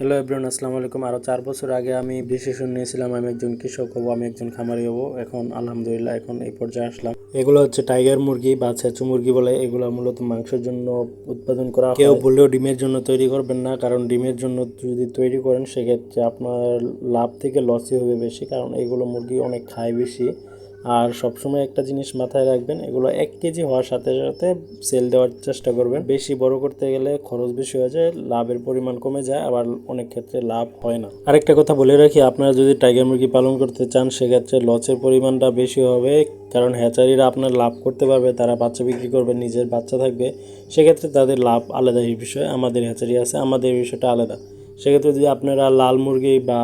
Hello everyone, আসসালামু আলাইকুম। আরও 4 বছর আগে আমি ডিসিশন নিয়েছিলাম আমি একজন কৃষক হব, আমি একজন খামারি হব। এখন আলহামদুলিল্লাহ এখন এই পর্যায়ে আসলাম। এগুলো হচ্ছে টাইগার মুরগি বা ছেচু মুরগি বলে। এগুলো মূলত মাংসের জন্য উৎপাদন করা হয়। কেউ বললেও ডিমের জন্য তৈরি করবেন না, কারণ ডিমের জন্য যদি তৈরি করেন সেক্ষেত্রে আপনার লাভ থেকে লসই হবে বেশি, কারণ এগুলো মুরগি অনেক খায় বেশি। আর সবসময় একটা জিনিস মাথায় রাখবেন, এগুলো 1 কেজি হওয়ার সাথে সাথে সেল দেওয়ার চেষ্টা করবেন। বেশি বড় করতে গেলে খরচ বেশি হয়ে যায়, লাভের পরিমাণ কমে যায়, আবার অনেক ক্ষেত্রে লাভ হয় না। আরেকটা কথা বলে রাখি, আপনারা যদি টাইগার মুরগি পালন করতে চান সেক্ষেত্রে লসের পরিমাণটা বেশি হবে, কারণ হ্যাচারিরা আপনার লাভ করতে পারবে, তারা বাচ্চা বিক্রি করবে, নিজের বাচ্চা থাকবে, সেক্ষেত্রে তাদের লাভ আলাদা। এই বিষয়ে আমাদের হ্যাচারি আছে, আমাদের এই বিষয়টা আলাদা। সেক্ষেত্রে যদি আপনারা লাল মুরগি বা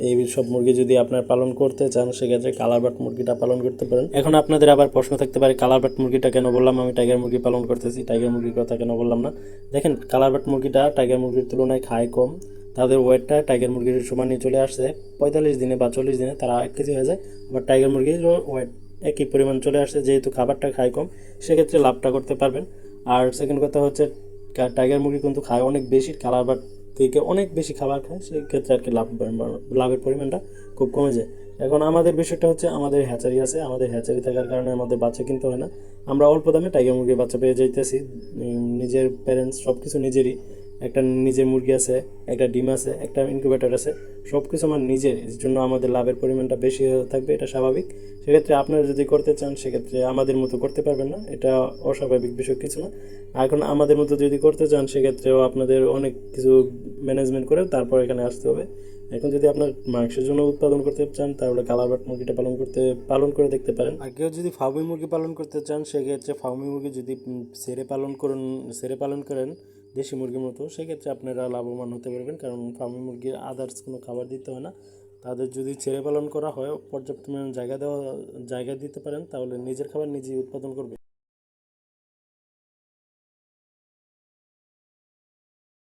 এই সব মুরগি যদি আপনার পালন করতে চান সেক্ষেত্রে কালার বাট মুরগিটা পালন করতে পারেন। এখন আপনাদের আবার প্রশ্ন থাকতে পারে, কালার বাট মুরগিটা কেন বললাম, আমি টাইগার মুরগি পালন করতেছি, টাইগার মুরগির কথা কেন বললাম না? দেখেন, কালার বাট মুরগিটা টাইগার মুরগির তুলনায় খায় কম, তাদের ওয়েটটা টাইগার মুরগির সমানই চলে আসছে। 45 দিনে বা 40 দিনে তারা 1 কেজি হয়ে যায়। আবার টাইগার মুরগির ওয়েট একই পরিমাণ চলে আসছে, যেহেতু খাবারটা খায় কম, সেক্ষেত্রে লাভটা করতে পারবেন। আর সেকেন্ড কথা হচ্ছে, টাইগার মুরগি কিন্তু খায় অনেক বেশি, কালার বাট থেকে অনেক বেশি খাবার খায়, সেক্ষেত্রে আর কি লাভের পরিমাণটা খুব কমে যায়। এখন আমাদের বিষয়টা হচ্ছে, আমাদের হ্যাচারি আছে, আমাদের হ্যাচারি থাকার কারণে আমাদের বাচ্চা কিনতে হয় না। আমরা অল্প দামে টাইগার মুরগির বাচ্চা পেয়ে যাইতেছি। নিজের প্যারেন্টস সব কিছু নিজেরই, একটা নিজের মুরগি আছে, একটা ডিম আছে, একটা ইনকিউবেটর আছে, সব কিছু আমার নিজের, এর জন্য আমাদের লাভের পরিমাণটা বেশি থাকবে, এটা স্বাভাবিক। সেক্ষেত্রে আপনারা যদি করতে চান সেক্ষেত্রে আমাদের মতো করতে পারবেন না, এটা অস্বাভাবিক বিষয় কিছু না। এখন আমাদের মতো যদি করতে চান সেক্ষেত্রেও আপনাদের অনেক কিছু ম্যানেজমেন্ট করে তারপর এখানে আসতে হবে। এখন যদি আপনার মাংসের জন্য উৎপাদন করতে চান তাহলে কালারবাট মুরগিটা পালন করে দেখতে পারেন। আর কেউ যদি ফার্মি মুরগি পালন করতে চান সেক্ষেত্রে ফার্মি মুরগি যদি ছেড়ে পালন করেন দেশি মুরগির মতো, সেক্ষেত্রে আপনারা লাভবান হতে পারবেন, কারণ ফার্মি মুরগির আদার্স কোনো খাবার দিতে হয় না। তাদের যদি ছেড়ে পালন করা হয়, পর্যাপ্ত পরিমাণ জায়গা দিতে পারেন, তাহলে নিজের খাবার নিজেই উৎপাদন করবে।